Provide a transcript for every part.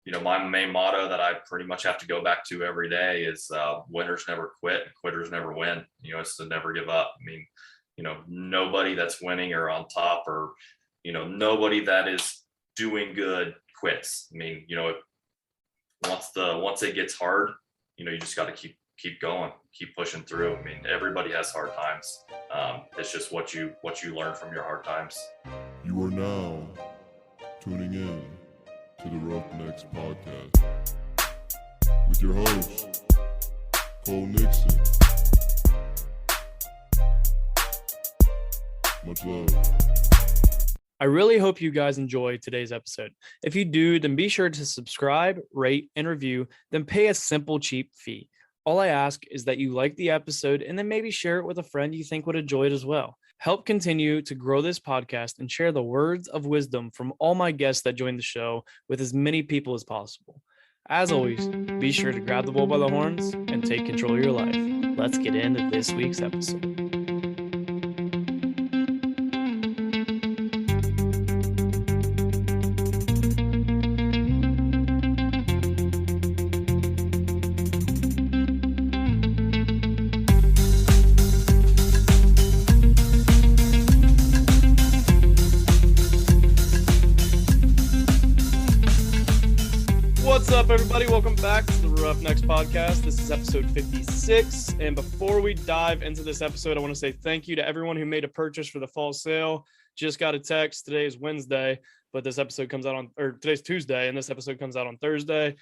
my main motto that I pretty much have to go back to every day is winners never quit, quitters never win. It's to never give up. I mean, nobody that's winning or on top or, nobody that is doing good quits. I mean, once it gets hard, you just got to keep going, keep pushing through. I mean, everybody has hard times. It's just what you learn from your hard times. You are now tuning in to the Roughnecks podcast with your host, Cole Nixon. Much love. I really hope you guys enjoyed today's episode. If you do, then be sure to subscribe, rate, and review, then pay a simple, cheap fee. All I ask is that you like the episode and then maybe share it with a friend you think would enjoy it as well. Help continue to grow this podcast and share the words of wisdom from all my guests that join the show with as many people as possible. As always, be sure to grab the bull by the horns and take control of your life. Let's get into this week's episode. What's up, everybody? Welcome back to the Roughnecks podcast. This is episode 56. And before we dive into this episode, I want to say thank you to everyone who made a purchase for the fall sale. Just got a text. Today is Wednesday, but this episode comes out today's Tuesday, and this episode comes out on Thursday.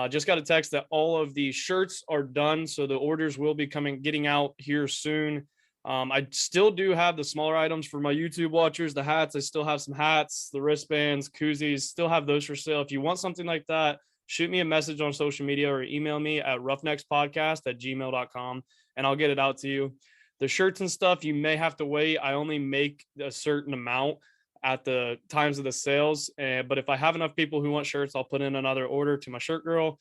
Just got a text that all of the shirts are done, so the orders will be getting out here soon. I still do have the smaller items for my YouTube watchers, the hats. I still have some hats, the wristbands, koozies, still have those for sale. If you want something like that, shoot me a message on social media or email me at roughneckspodcast@gmail.com and I'll get it out to you. The shirts and stuff, you may have to wait. I only make a certain amount at the times of the sales. But if I have enough people who want shirts, I'll put in another order to my shirt girl.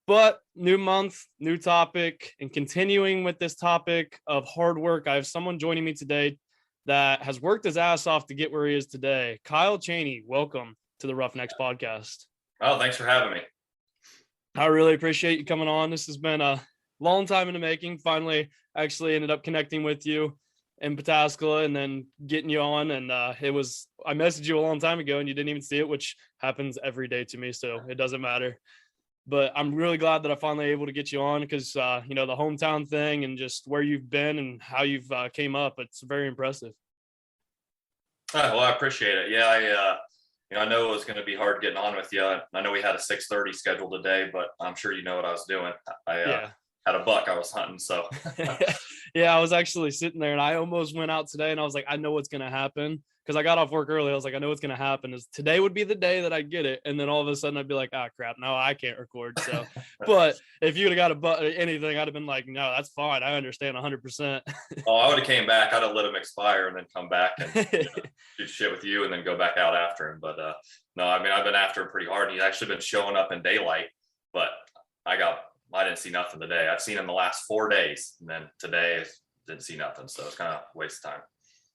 But new month, new topic, and continuing with this topic of hard work, I have someone joining me today that has worked his ass off to get where he is today. Kyle Chaney, welcome to the Roughnecks podcast. Oh, thanks for having me. I really appreciate you coming on. This has been a long time in the making. Finally, actually ended up connecting with you in Pataskala and then getting you on. And I messaged you a long time ago and you didn't even see it, which happens every day to me. So it doesn't matter. But I'm really glad that I finally able to get you on because, the hometown thing and just where you've been and how you've came up, it's very impressive. Well, I appreciate it. Yeah, I know it was going to be hard getting on with you. I know we had a 6:30 scheduled today, but I'm sure you know what I was doing. I had a buck I was hunting, so. Yeah, I was actually sitting there, and I almost went out today, and I was like, I know what's going to happen. Because I got off work early. I was like, I know what's going to happen is today would be the day that I get it. And then all of a sudden I'd be like, crap, no, I can't record. So, but if you would have got anything, I'd have been like, no, that's fine. I understand 100%. Oh, I would have came back. I'd have let him expire and then come back and do shit with you and then go back out after him. But no, I mean, I've been after him pretty hard. He's actually been showing up in daylight, but I didn't see nothing today. I've seen him the last 4 days. And then today I didn't see nothing. So it's kind of a waste of time.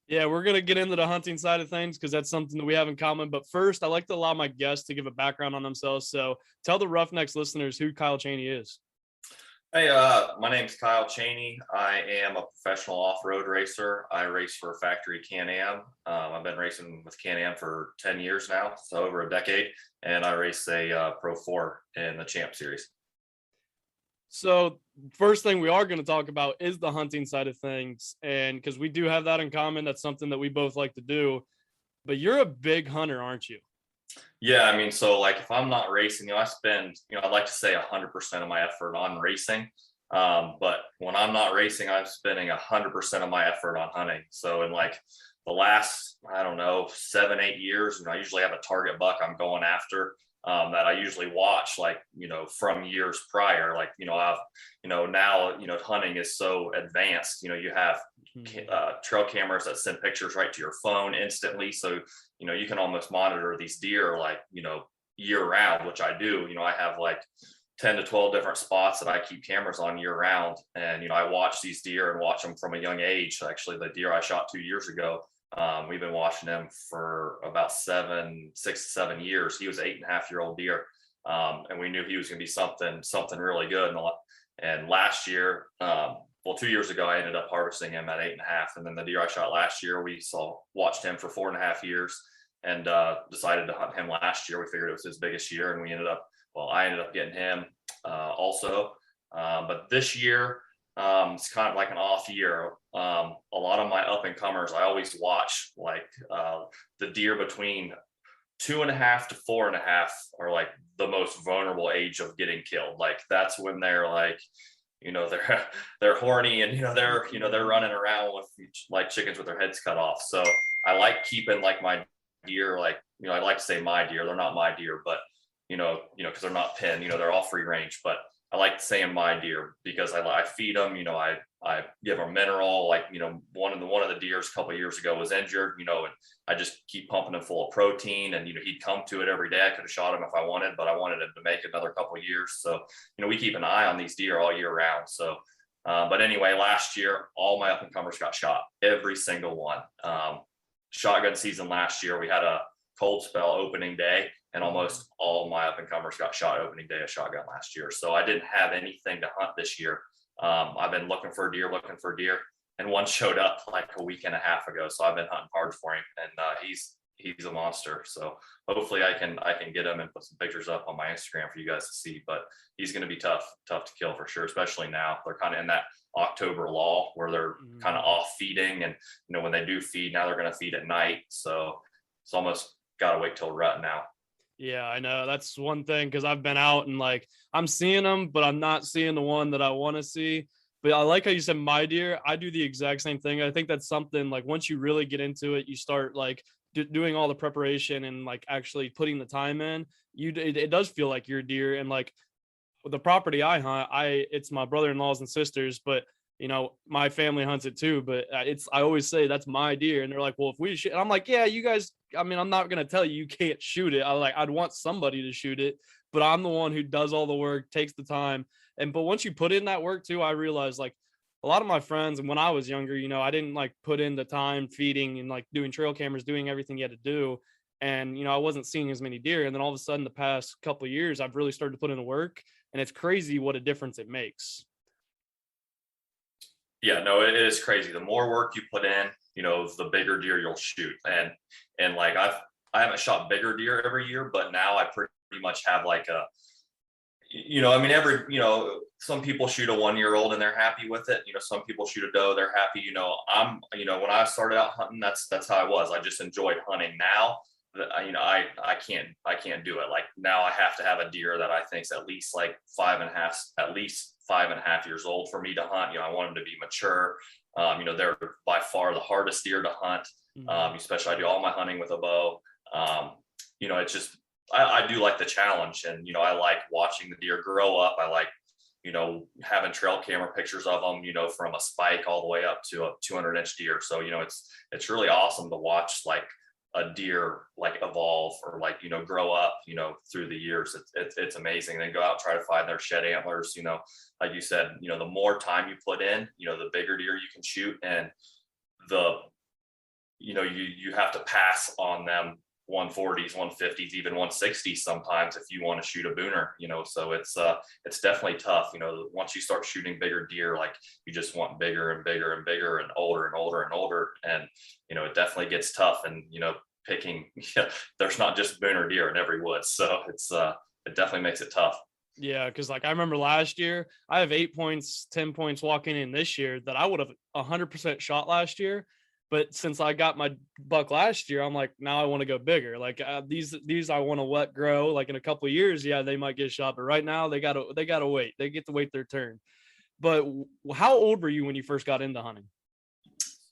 Yeah, we're going to get into the hunting side of things because that's something that we have in common. But first, I like to allow my guests to give a background on themselves. So tell the Roughnecks listeners who Kyle Chaney is. Hey, my name's Kyle Chaney. I am a professional off-road racer. I race for Factory Can-Am. I've been racing with Can-Am for 10 years now, so over a decade. And I race a Pro 4 in the Champ Series. So first thing we are going to talk about is the hunting side of things. And because we do have that in common, that's something that we both like to do. But you're a big hunter, aren't you? Yeah, I mean, so like if I'm not racing, I spend, I'd like to say 100% of my effort on racing. But when I'm not racing, I'm spending 100% of my effort on hunting. So in like the last, 7-8 years, I usually have a target buck I'm going after. That I usually watch from years prior, now, hunting is so advanced, you have trail cameras that send pictures right to your phone instantly. So, you can almost monitor these deer, year round, which I do. I have 10 to 12 different spots that I keep cameras on year round. And, I watch these deer and watch them from a young age. Actually, the deer I shot 2 years ago, we've been watching him for about 6 to 7 years. He was 8.5-year-old deer. And we knew he was going to be something really good. And last year, 2 years ago, I ended up harvesting him at 8.5. And then the deer I shot last year, watched him for 4.5 years and decided to hunt him last year. We figured it was his biggest year, and I ended up getting him also. But this year, it's kind of like an off year. A lot of my up and comers, I always watch like the deer between 2.5 to 4.5 are like the most vulnerable age of getting killed. Like that's when they're like, they're horny and they're running around with like chickens with their heads cut off. So I like keeping like my deer, like I like to say my deer. They're not my deer, but because they're not pinned. They're all free range. But I like saying my deer because I feed them. I give them mineral. Like one of the deers a couple of years ago was injured. And I just keep pumping him full of protein. And he'd come to it every day. I could have shot him if I wanted, but I wanted him to make another couple of years. So we keep an eye on these deer all year round. So, but anyway, last year all my up and comers got shot, every single one. Shotgun season last year, we had a cold spell opening day, and almost all my up and comers got shot opening day of shotgun last year. So I didn't have anything to hunt this year. I've been looking for deer, and one showed up like a week and a half ago. So I've been hunting hard for him, and he's a monster. So hopefully I can get him and put some pictures up on my Instagram for you guys to see. But he's going to be tough to kill for sure, especially now. They're kind of in that October lull where they're kind of off feeding, and when they do feed, now they're going to feed at night. So it's almost got to wait till rut now. Yeah, I know. That's one thing, because I've been out and like I'm seeing them, but I'm not seeing the one that I want to see. But I like how you said my deer. I do the exact same thing. I think that's something like once you really get into it, you start like doing all the preparation and like actually putting the time in. It does feel like your deer. And like with the property I hunt, it's my brother-in-laws and sisters, but my family hunts it too, but I always say that's my deer. And they're like, well, if we shoot, and I'm like, yeah, you guys, I mean, I'm not going to tell you can't shoot it. I'd want somebody to shoot it, but I'm the one who does all the work, takes the time. But once you put in that work too, I realized like a lot of my friends, and when I was younger, I didn't like put in the time feeding and like doing trail cameras, doing everything you had to do. And, I wasn't seeing as many deer. And then all of a sudden the past couple of years, I've really started to put in the work, and it's crazy what a difference it makes. Yeah, no, it is crazy. The more work you put in, the bigger deer you'll shoot. And like I haven't shot bigger deer every year, but now I pretty much have like some people shoot a 1-year-old and they're happy with it. Some people shoot a doe, they're happy. When I started out hunting, that's how I was. I just enjoyed hunting. Now, I can't do it. Like now I have to have a deer that I think is at least 5.5 years old for me to hunt. I want them to be mature. They're by far the hardest deer to hunt. Especially I do all my hunting with a bow. It's just, I do like the challenge, and, I like watching the deer grow up. I like, having trail camera pictures of them, from a spike all the way up to a 200-inch deer. So, it's really awesome to watch like a deer like evolve or like grow up through the years. It's amazing. They go out and try to find their shed antlers. Like you said, the more time you put in, the bigger deer you can shoot, and you have to pass on them 140s, 150s, even 160s sometimes if you want to shoot a booner. So it's definitely tough. Once you start shooting bigger deer, like you just want bigger and bigger and bigger and older and older and older, and it definitely gets tough. And picking, there's not just booner deer in every wood, so it definitely makes it tough. Yeah, because like I remember last year, I have 8 points, 10 points walking in this year that I would have 100% shot last year. But since I got my buck last year, I'm like, now I want to go bigger. Like these I want to let grow. Like in a couple of years, yeah, they might get shot. But right now they gotta wait. They get to wait their turn. But how old were you when you first got into hunting?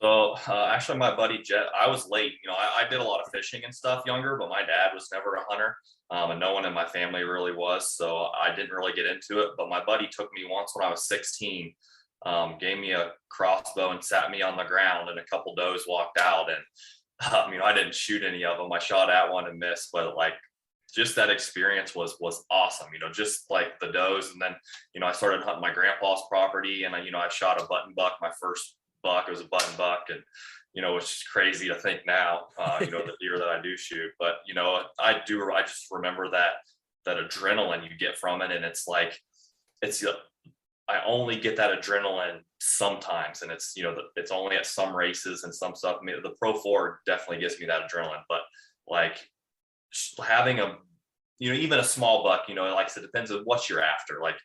So actually, my buddy Jet, I was late. I did a lot of fishing and stuff younger, but my dad was never a hunter, and no one in my family really was. So I didn't really get into it. But my buddy took me once when I was 16. Gave me a crossbow and sat me on the ground, and a couple does walked out, and I didn't shoot any of them. I shot at one and missed, but like just that experience was awesome. Just like the does. And then I started hunting my grandpa's property, and I shot a button buck. My first buck, it was a button buck, and it's crazy to think now, the deer that I do shoot. But I just remember that adrenaline you get from it. And it's like, I only get that adrenaline sometimes, and it's, it's only at some races and some stuff. I mean, the Pro 4 definitely gives me that adrenaline, but like having even a small buck, like I said, depends on what you're after. Like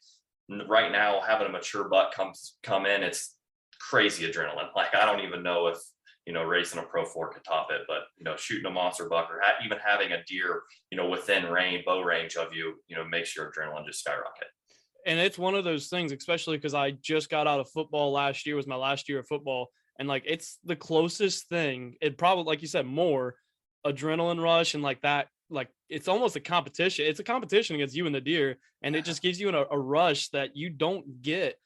right now, having a mature buck come in, it's crazy adrenaline. Like I don't even know if racing a Pro 4 could top it, but shooting a monster buck or even having a deer within bow range of you, makes your adrenaline just skyrocket. And it's one of those things, especially because I just got out of football last year, was my last year of football, and like it's the closest thing. It probably, like you said, more adrenaline rush and like that. Like it's almost a competition. It's a competition against you and the deer, and it just gives you a rush that you don't get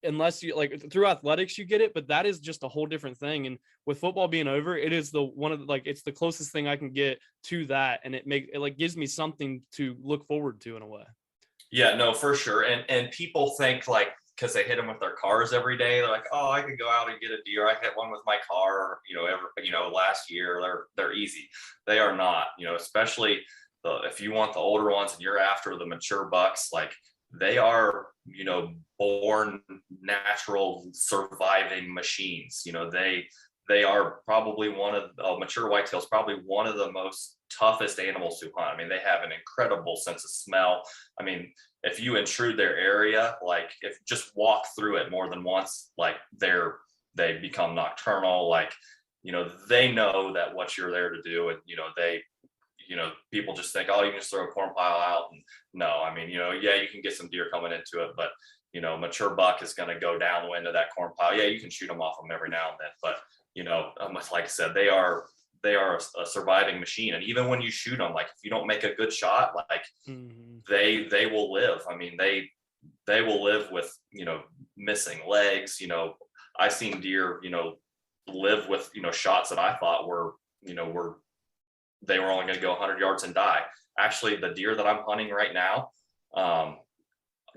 unless you like through athletics you get it, but that is just a whole different thing. And with football being over, it is it's the closest thing I can get to that, and it gives me something to look forward to in a way. Yeah, no, for sure. And people think like, because they hit them with their cars every day, they're like, oh, I could go out and get a deer. I hit one with my car, last year. They're easy. They are not, especially if you want the older ones and you're after the mature bucks, like they are, born natural surviving machines. They are probably mature whitetails, probably one of the most toughest animals to hunt. I mean, they have an incredible sense of smell. I mean, if you intrude their area, like if just walk through it more than once, like they become nocturnal. Like, they know that what you're there to do. And, people just think, oh, you can just throw a corn pile out. And no, I mean, yeah, you can get some deer coming into it, but, mature buck is going to go downwind of that corn pile. Yeah, you can shoot them off them every now and then, but like I said, they are a surviving machine. And even when you shoot them, like if you don't make a good shot, like they will live. I mean, they will live with, missing legs. I've seen deer, live with, shots that I thought were they were only going to go 100 yards and die. Actually, the deer that I'm hunting right now,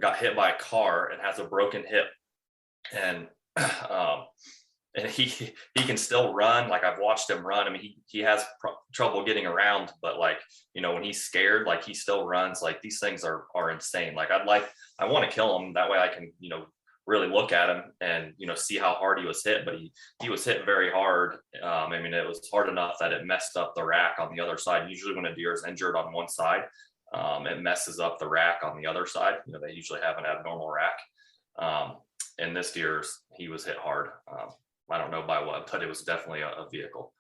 got hit by a car and has a broken hip. And, and he can still run. Like I've watched him run. I mean, he has trouble getting around, but like, when he's scared, like he still runs. Like these things are insane. Like I want to kill him. That way I can, really look at him and, see how hard he was hit, but he was hit very hard. I mean, it was hard enough that it messed up the rack on the other side. Usually when a deer is injured on one side, it messes up the rack on the other side. They usually have an abnormal rack. And this he was hit hard. I don't know by what, but it was definitely a vehicle.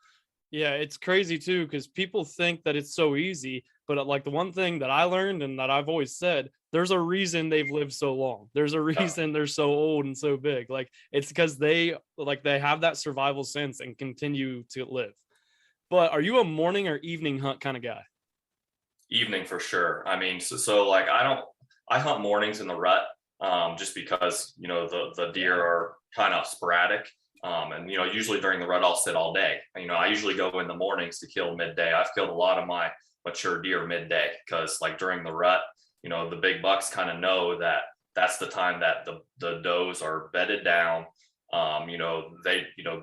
Yeah, it's crazy too, because people think that it's so easy, but like the one thing that I learned and that I've always said, there's a reason they've lived so long. There's a reason they're so old and so big. Like it's because they have that survival sense and continue to live. But are you a morning or evening hunt kind of guy? Evening for sure. I mean, so like I hunt mornings in the rut, just because, the deer are kind of sporadic. And, usually during the rut, I'll sit all day. I usually go in the mornings to kill midday. I've killed a lot of my mature deer midday because like during the rut, the big bucks kind of know that that's the time that the does are bedded down.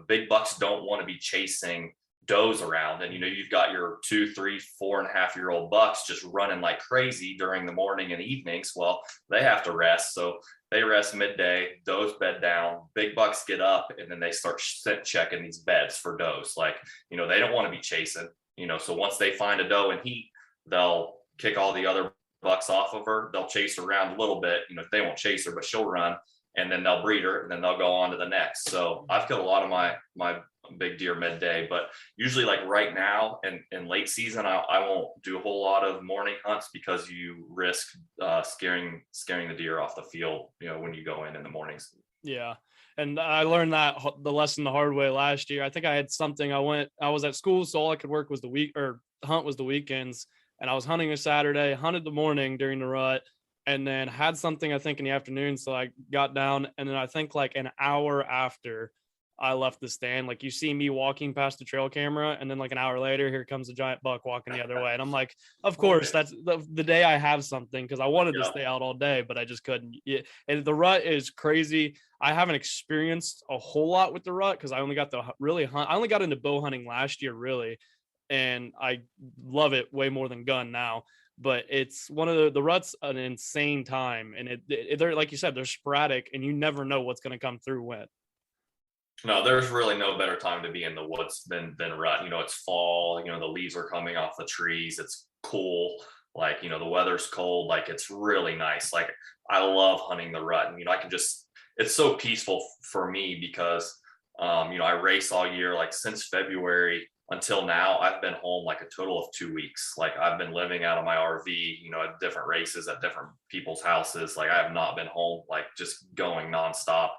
Big bucks don't want to be chasing does around. And, you've got your 2, 3, 4.5-year-old bucks just running like crazy during the morning and evenings. Well, they have to rest. So they rest midday, does bed down, big bucks get up, and then they start scent checking these beds for does. Like, they don't want to be chasing, so once they find a doe in heat, they'll kick all the other bucks off of her. They'll chase her around a little bit. They won't chase her, but she'll run, and then they'll breed her, and then they'll go on to the next. So I've killed a lot of my big deer midday, but usually like right now and in late season, I won't do a whole lot of morning hunts because you risk scaring the deer off the field, when you go in the mornings. Yeah. And I learned the lesson the hard way last year. I think I had something, I was at school, so all I could work was hunt was the weekends. And I was hunting a Saturday, hunted the morning during the rut, and then had something, I think, in the afternoon. So I got down, and then I think like an hour after I left the stand, like you see me walking past the trail camera, and then like an hour later, here comes a giant buck walking the other way. And I'm like, of course, that's the day I have something, because I wanted to stay out all day, but I just couldn't. And the rut is crazy. I haven't experienced a whole lot with the rut because I only got to really hunt. I only got into bow hunting last year, really. And I love it way more than gun now. but it's one of the ruts an insane time, and they're like you said, they're sporadic, and you never know what's going to come through when. No, there's really no better time to be in the woods than rut. It's fall, the leaves are coming off the trees. It's cool. Like, the weather's cold. Like, it's really nice. Like, I love hunting the rut. And, it's so peaceful for me because, I race all year. Like, since February until now, I've been home like a total of 2 weeks. Like, I've been living out of my RV, at different races at different people's houses. Like, I have not been home, like, just going nonstop.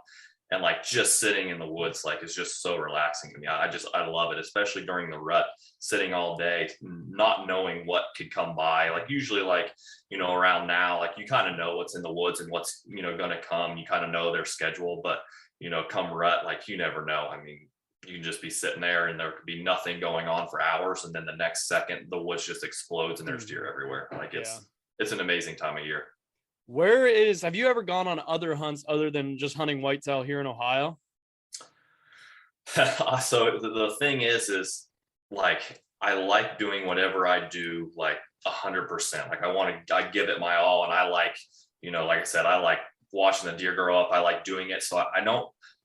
And like just sitting in the woods, like, is just so relaxing to me. I love it, especially during the rut, sitting all day, not knowing what could come by. Like, usually, like, around now, like, you kind of know what's in the woods and what's, going to come. You kind of know their schedule, but, come rut, like, you never know. I mean, you can just be sitting there and there could be nothing going on for hours. And then the next second, the woods just explodes and there's deer everywhere. Like, it's an amazing time of year. Have you ever gone on other hunts other than just hunting whitetail here in Ohio? So the thing is like, I like doing whatever I do, like 100%. Like, I give it my all. And I like, like I said, I like watching the deer grow up. I like doing it. So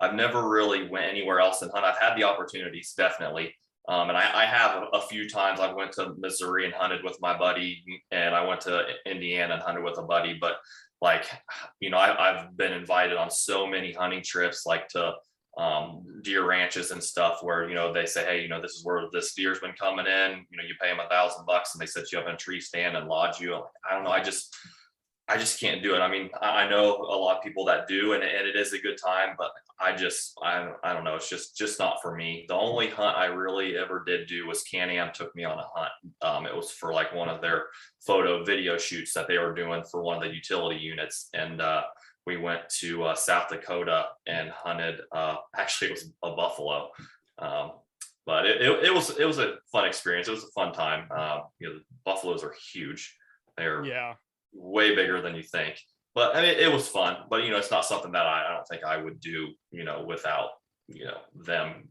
I've never really went anywhere else and hunt. I've had the opportunities, definitely. And I have a few times. I went to Missouri and hunted with my buddy, and I went to Indiana and hunted with a buddy. But like, I've been invited on so many hunting trips, like to deer ranches and stuff where, they say, hey, this is where this deer's been coming in, you pay them $1,000 and they set you up in a tree stand and lodge you. I don't know. I just can't do it. I mean, I know a lot of people that do, and it is a good time, but I don't know. It's just not for me. The only hunt I really ever did do was Can-Am took me on a hunt. It was for like one of their photo video shoots that they were doing for one of the utility units. And we went to South Dakota and hunted, actually it was a buffalo. But it was a fun experience. It was a fun time. The buffaloes are huge. They're way bigger than you think, but I mean, it was fun. But it's not something that I don't think I would do, without them,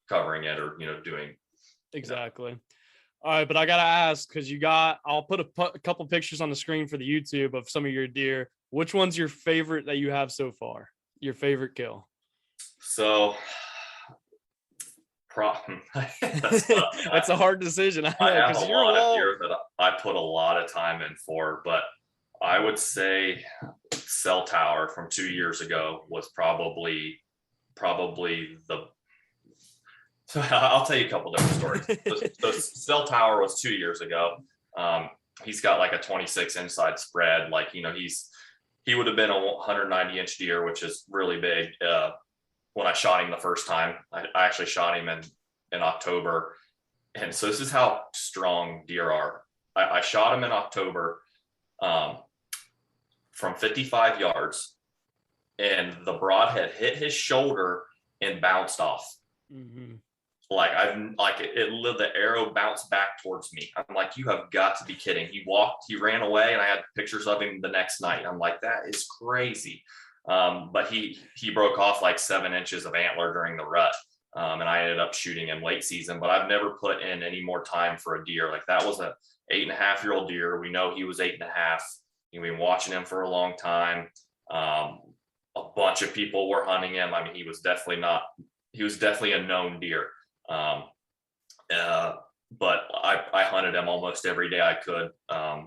covering it or doing exactly. All right, but I gotta ask, because I'll put a couple pictures on the screen for the YouTube of some of your deer. Which one's your favorite that you have so far? Your favorite kill? So that's a hard decision. I have a lot of deer that I put a lot of time in for, but I would say Cell Tower from 2 years ago was probably the. So I'll tell you a couple different stories. So Cell Tower was 2 years ago. He's got like a 26 inside spread. Like, he would have been a 190-inch deer, which is really big. When I shot him the first time, I actually shot him in October. And so this is how strong deer are. I shot him in October from 55 yards, and the broadhead hit his shoulder and bounced off. Mm-hmm. The arrow bounced back towards me. I'm like, you have got to be kidding. He ran away, and I had pictures of him the next night. I'm like, that is crazy. But he broke off like 7 inches of antler during the rut. And I ended up shooting him late season, but I've never put in any more time for a deer. Like, that was a 8.5-year-old deer. We know he was 8.5. We've been watching him for a long time. A bunch of people were hunting him. I mean, he was definitely a known deer. But I hunted him almost every day I could,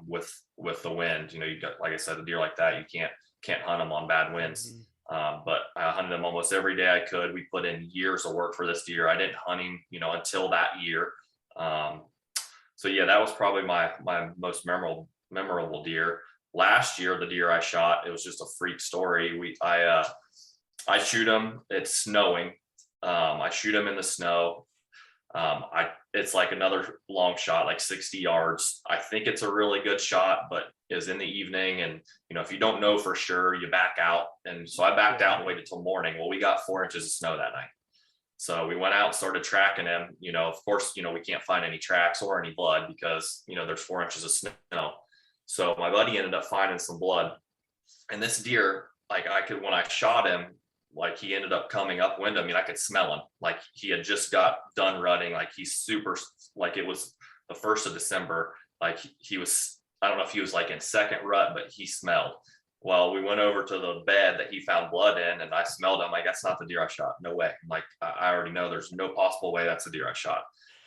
with the wind. You got, like I said, a deer like that, you can't hunt them on bad winds. But I hunted him almost every day I could. We put in years of work for this deer. I didn't hunt him, until that year. So yeah, that was probably my most memorable deer. Last year, the deer I shot, it was just a freak story. I shoot him. It's snowing. I shoot him in the snow. It's like another long shot, like 60 yards. I think it's a really good shot, but is in the evening. And, if you don't know for sure, you back out. And so I backed out and waited till morning. Well, we got 4 inches of snow that night. So we went out and started tracking him. Of course, we can't find any tracks or any blood because, there's 4 inches of snow. So my buddy ended up finding some blood. And this deer, like, when I shot him, like, he ended up coming upwind. I mean, I could smell him. Like, he had just got done rutting. Like, he's super, like, it was the 1st of December. like he was, I don't know if he was like in second rut, but he smelled. Well, we went over to the bed that he found blood in, and I smelled it. I'm like, that's not the deer I shot. No way. I'm like, I already know there's no possible way that's the deer I shot.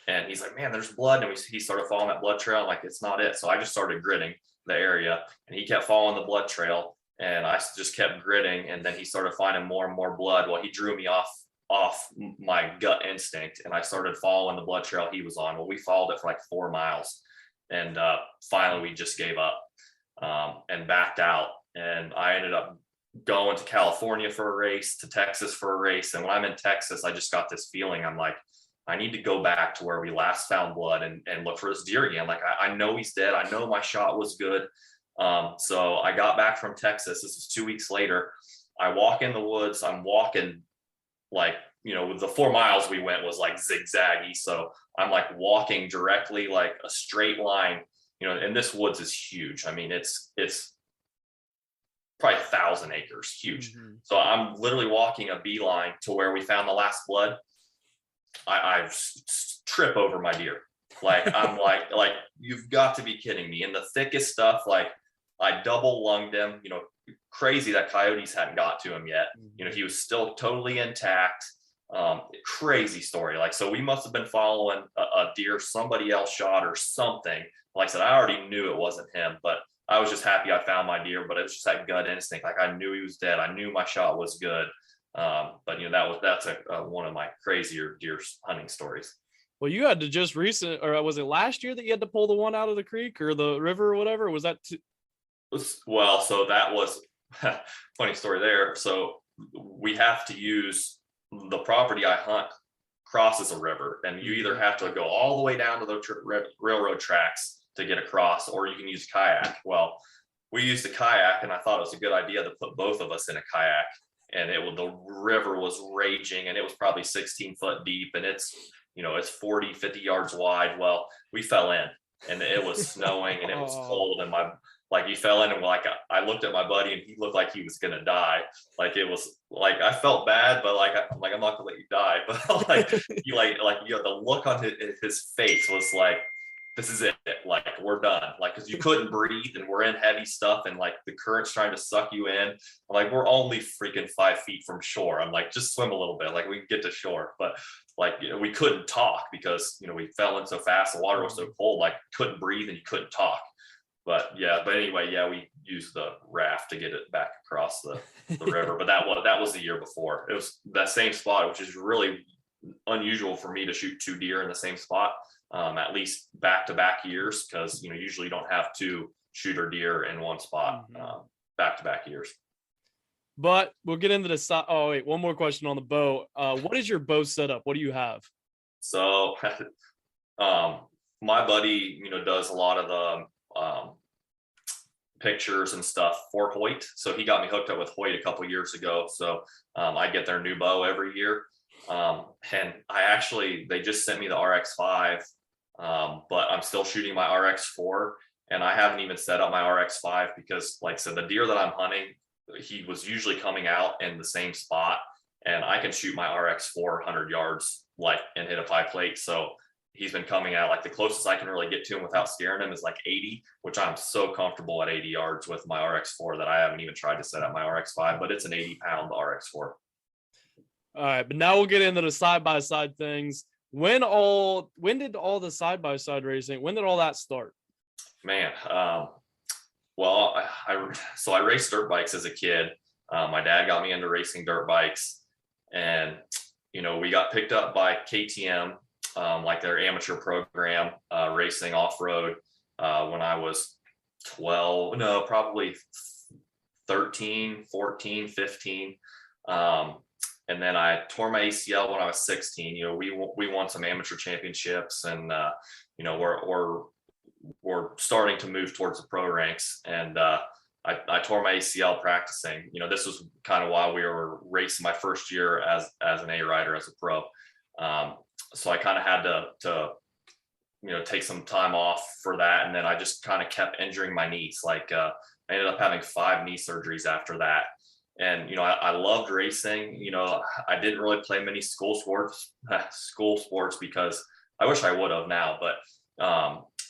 And he's like, man, there's blood. And he started following that blood trail. I'm like, it's not it. So I just started gritting the area, and he kept following the blood trail, and I just kept gritting. And then he started finding more and more blood. Well, he drew me off my gut instinct, and I started following the blood trail he was on. Well, we followed it for like 4 miles, and finally we just gave up and backed out. And I ended up going to California for a race, to Texas for a race. And when I'm in Texas, I just got this feeling. I'm like, I need to go back to where we last found blood and look for this deer again. Like, I know he's dead. I know my shot was good. So I got back from Texas. This was 2 weeks later. I walk in the woods. I'm walking like, with the 4 miles we went was like zigzaggy. So I'm like walking directly like a straight line, and this woods is huge. I mean, it's probably 1,000 acres, huge. Mm-hmm. So I'm literally walking a beeline to where we found the last blood. I trip over my deer. Like, I'm like, you've got to be kidding me. In the thickest stuff, like I double lunged him, crazy that coyotes hadn't got to him yet. Mm-hmm. He was still totally intact. Crazy story. Like, so we must have been following a deer somebody else shot or something. Like I said, I already knew it wasn't him, but I was just happy I found my deer. But it was just that gut instinct. Like, I knew he was dead. I knew my shot was good. But that's one of my crazier deer hunting stories. Well, you had to just or was it last year that you had to pull the one out of the creek or the river or whatever? Was that well, so that was funny story there. So we have to use the property I hunt crosses a river, and you either have to go all the way down to the railroad tracks to get across, or you can use a kayak. Well, we used a kayak, and I thought it was a good idea to put both of us in a kayak. And the river was raging, and it was probably 16 foot deep, and it's 40, 50 yards wide. Well, we fell in, and it was snowing, and it was cold, and he fell in, and I looked at my buddy, and he looked like he was gonna die. Like, it was like, I felt bad, but I'm not gonna let you die. But the look on his face was like, this is it. Like, we're done. Like, cause you couldn't breathe, and we're in heavy stuff, and like the current's trying to suck you in. Like, we're only freaking 5 feet from shore. I'm like, just swim a little bit. Like, we can get to shore, but we couldn't talk because, we fell in so fast. The water was so cold, like couldn't breathe and you couldn't talk. But anyway, we used the raft to get it back across the river. But that was the year before. It was that same spot, which is really unusual for me to shoot 2 deer in the same spot. At least back-to-back years, because usually you don't have 2 shooter deer in one spot back-to-back years. But we'll get into the oh wait, one more question on the bow. What is your bow setup? What do you have? So my buddy does a lot of the pictures and stuff for Hoyt, so he got me hooked up with Hoyt a couple years ago. So I get their new bow every year, and they just sent me the RX5. But I'm still shooting my RX4, and I haven't even set up my RX5 because, like I said, the deer that I'm hunting, he was usually coming out in the same spot, and I can shoot my RX4 100 yards and hit a 5 plate. So he's been coming out, like the closest I can really get to him without scaring him is like 80, which I'm so comfortable at 80 yards with my RX4 that I haven't even tried to set up my RX5, but it's an 80-pound RX4. All right, but now we'll get into the side-by-side things. When did all the side-by-side racing, when did all that start? Man, well, I raced dirt bikes as a kid. My dad got me into racing dirt bikes, and we got picked up by KTM, like their amateur program, racing off-road, when I was 12, no, probably 13, 14, 15. And then I tore my ACL when I was 16. We won some amateur championships, and we're starting to move towards the pro ranks. And I tore my ACL practicing. This was kind of while we were racing my first year as an A rider, as a pro. So I kind of had to take some time off for that, and then I just kind of kept injuring my knees. I ended up having 5 knee surgeries after that. And, I loved racing. I didn't really play many school sports because I wish I would have now, but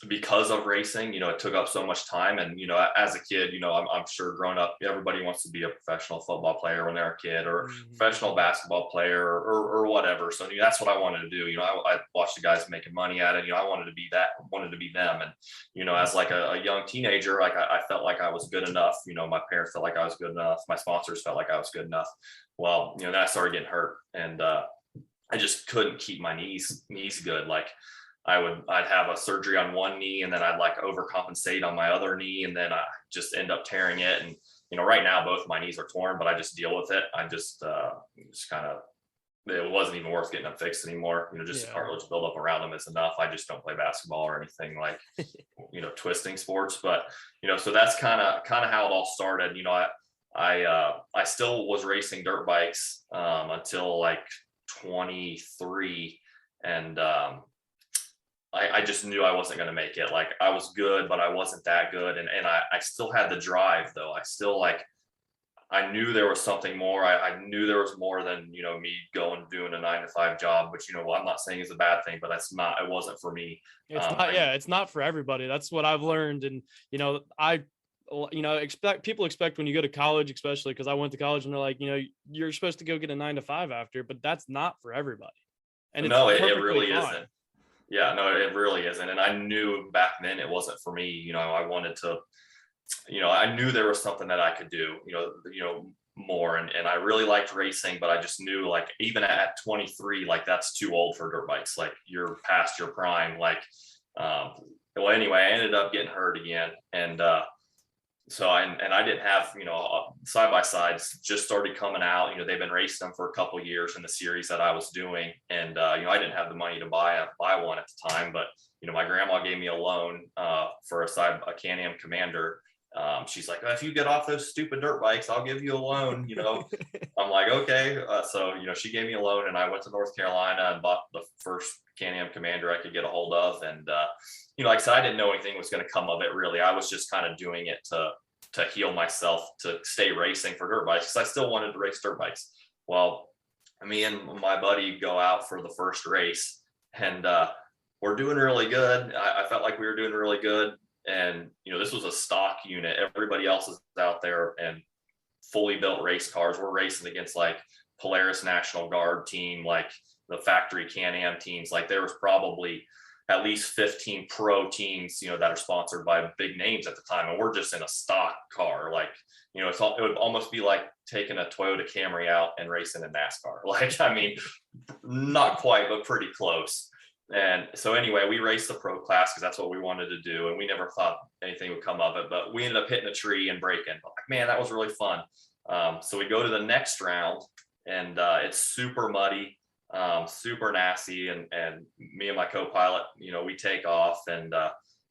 because of racing, it took up so much time. And, as a kid, I'm sure growing up, everybody wants to be a professional football player when they're a kid, or professional basketball player, or whatever. So that's what I wanted to do. I watched the guys making money at it. I wanted to be them. And, as like a young teenager, like I felt like I was good enough. My parents felt like I was good enough. My sponsors felt like I was good enough. Well, then I started getting hurt, and I just couldn't keep my knees good. Like I'd have a surgery on one knee, and then I'd like overcompensate on my other knee, and then I just end up tearing it. And right now both my knees are torn, but I just deal with it. I just kind of, it wasn't even worth getting them fixed anymore. Just the cartilage buildup around them is enough. I just don't play basketball or anything like twisting sports. But so that's kind of how it all started. I still was racing dirt bikes until like 23, and I just knew I wasn't going to make it. Like I was good, but I wasn't that good. And I still had the drive though. I still I knew there was something more. I knew there was more than, me going doing a 9-to-5 job, which, I'm not saying is a bad thing, but it wasn't for me. It's not for everybody. That's what I've learned. And, people expect when you go to college, especially because I went to college, and they're like, you're supposed to go get a 9-to-5 after, but that's not for everybody. And no, it really isn't. Yeah, no, it really isn't. And I knew back then it wasn't for me. I wanted to, I knew there was something that I could do, more. And I really liked racing, but I just knew like, even at 23, like that's too old for dirt bikes. Like you're past your prime. Well, anyway, I ended up getting hurt again. And, so I didn't have, side-by-sides just started coming out. They've been racing them for a couple of years in the series that I was doing. And, I didn't have the money to buy one at the time, but, my grandma gave me a loan for a Can-Am Commander. She's like, if you get off those stupid dirt bikes, I'll give you a loan. I'm like, okay. So, she gave me a loan, and I went to North Carolina and bought the first Can-Am Commander I could get a hold of. And, like I said, I didn't know anything was going to come of it really. I was just kind of doing it to heal myself, to stay racing for dirt bikes, because I still wanted to race dirt bikes. Well, me and my buddy go out for the first race, and we're doing really good. I felt like we were doing really good. And, this was a stock unit. Everybody else is out there and fully built race cars. We're racing against like Polaris National Guard team, like the factory Can-Am teams. Like there was probably at least 15 pro teams, that are sponsored by big names at the time. And we're just in a stock car. Like, it would almost be like taking a Toyota Camry out and racing in NASCAR. Like, I mean, not quite, but pretty close. And so anyway, we raced the pro class because that's what we wanted to do. And we never thought anything would come of it, but we ended up hitting a tree and breaking. Like, man, that was really fun. So we go to the next round, and it's super muddy, super nasty. And me and my co-pilot, we take off, and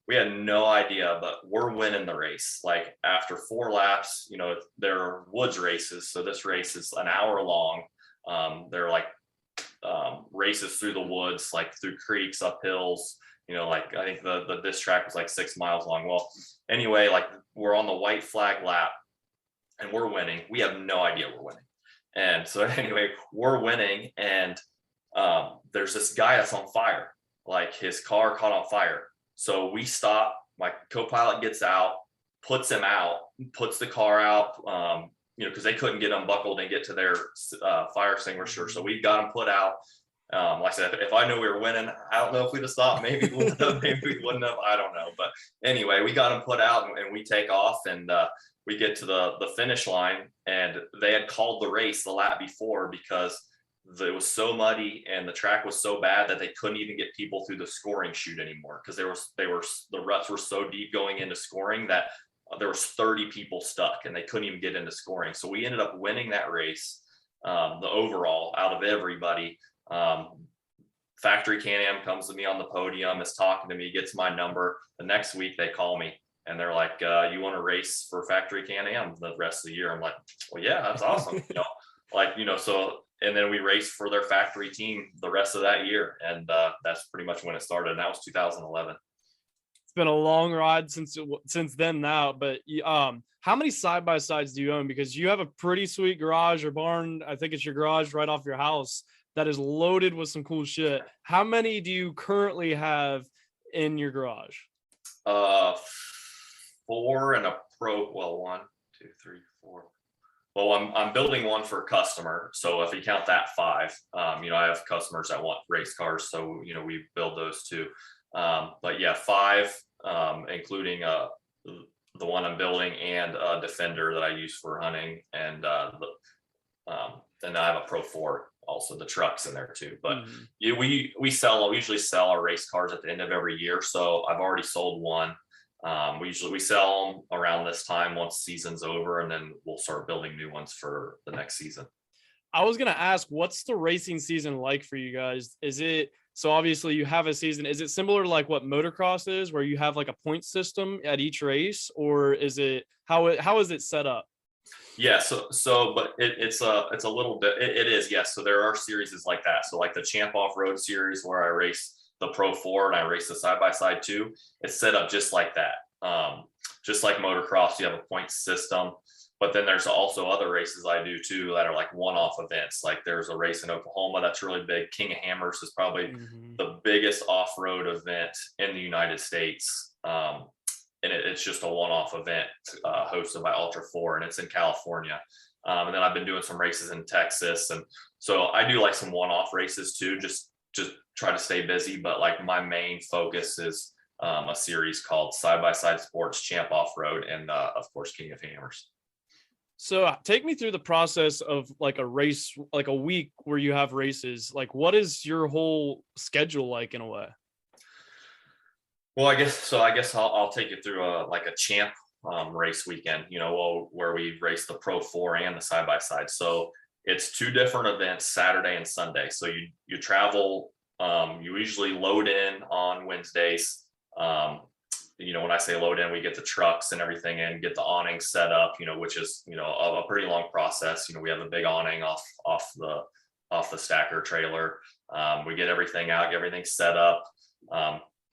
we had no idea, but we're winning the race. Like after 4 laps, there are woods races. So this race is an hour long. They're like races through the woods, like through creeks, up hills, like I think this track was like 6 miles long. Well, anyway, like we're on the white flag lap, and we're winning. We have no idea we're winning. And so anyway, we're winning, and there's this guy that's on fire. Like his car caught on fire. So we stop, my co-pilot gets out, puts him out, puts the car out, because they couldn't get unbuckled and get to their fire extinguisher. So we got them put out. Like I said, if I knew we were winning, I don't know if we'd have stopped. Maybe we would have, maybe we wouldn't have. I don't know. But anyway, we got them put out, and we take off, and we get to the finish line, and they had called the race the lap before because it was so muddy and the track was so bad that they couldn't even get people through the scoring chute anymore, because the ruts were so deep going into scoring that there was 30 people stuck and they couldn't even get into scoring. So we ended up winning that race, the overall out of everybody. Factory Can-Am comes to me on the podium, is talking to me, gets my number. The next week they call me and they're like, you want to race for Factory Can-Am the rest of the year? I'm like, well, yeah, that's awesome. So, and then we raced for their factory team the rest of that year. And that's pretty much when it started. And that was 2011. It's been a long ride since then now, but how many side-by-sides do you own? Because you have a pretty sweet garage or barn. I think it's your garage right off your house that is loaded with some cool shit. How many do you currently have in your garage? Uh, 4 and a pro. Well, 1, 2, 3, 4. Well, I'm building one for a customer. So if you count that, 5. I have customers that want race cars, so we build those too. But yeah, 5, including the one I'm building and a Defender that I use for hunting, and then I have a Pro 4, also the trucks in there too. But we usually sell our race cars at the end of every year. So I've already sold one. We sell them around this time once season's over, and then we'll start building new ones for the next season. I was gonna ask, what's the racing season like for you guys? Is it, so obviously you have a season, is it similar to like what motocross is, where you have like a point system at each race, or is it how is it set up? Yeah, but it's a little bit, it is, yes. So there are series like that. So like the Champ Off-Road series, where I race the Pro 4 and I race the side-by-side too, it's set up just like that. Just like motocross, you have a point system, but then there's also other races I do too that are like one-off events. Like there's a race in Oklahoma that's really big. King of Hammers is probably the biggest off-road event in the United States. And it's just a one-off event hosted by Ultra 4, and it's in California. And then I've been doing some races in Texas. And so I do like some one-off races too, just try to stay busy. But like my main focus is a series called Side by Side Sports Champ Off-Road, and of course, King of Hammers. So take me through the process of like a race, like a week where you have races. Like, what is your whole schedule like in a way? Well, I guess I'll take you through a champ race weekend, where we race the Pro 4 and the side by side. So it's 2 different events, Saturday and Sunday. So you travel, you usually load in on Wednesdays. When I say load in, we get the trucks and everything in, get the awning set up, which is, a pretty long process. We have a big awning off the stacker trailer. We get everything out, get everything set up.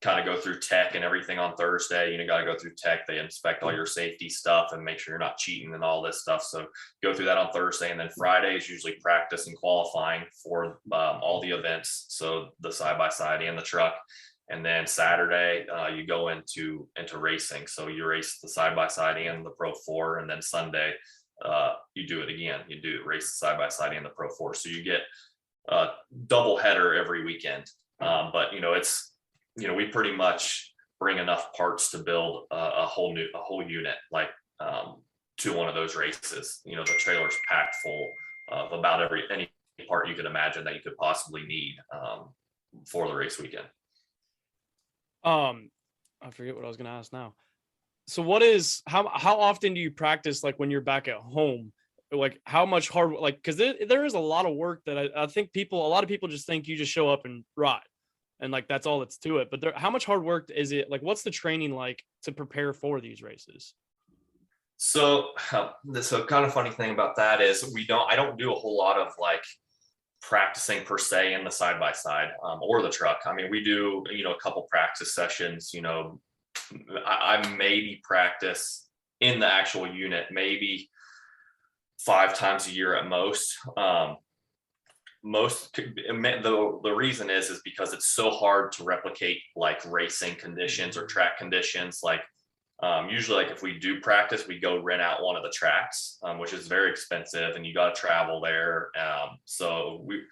Kind of go through tech and everything on Thursday. Got to go through tech. They inspect all your safety stuff and make sure you're not cheating and all this stuff. So go through that on Thursday, and then Friday is usually practice and qualifying for all the events. So the side by side and the truck. And then Saturday you go into racing. So you race the side by side and the Pro 4, and then Sunday you do it again. You do race the side by side and the Pro 4. So you get a double header every weekend. But it's, we pretty much bring enough parts to build a whole unit, like to one of those races. The trailer's packed full of about any part you could imagine that you could possibly need for the race weekend. I forget what I was going to ask now. So how often do you practice, like when you're back at home? Like how much hard, like, because there is a lot of work that I think a lot of people just think you just show up and ride. And like, that's all that's to it. But how much hard work is it? Like, what's the training like to prepare for these races? So the kind of funny thing about that is I don't do a whole lot of like practicing per se in the side by side or the truck. I mean, we do, a couple practice sessions, I maybe practice in the actual unit, maybe 5 times a year at most. The reason is because it's so hard to replicate like racing conditions or track conditions. Like usually, like if we do practice, we go rent out one of the tracks, which is very expensive, and you got to travel there. So we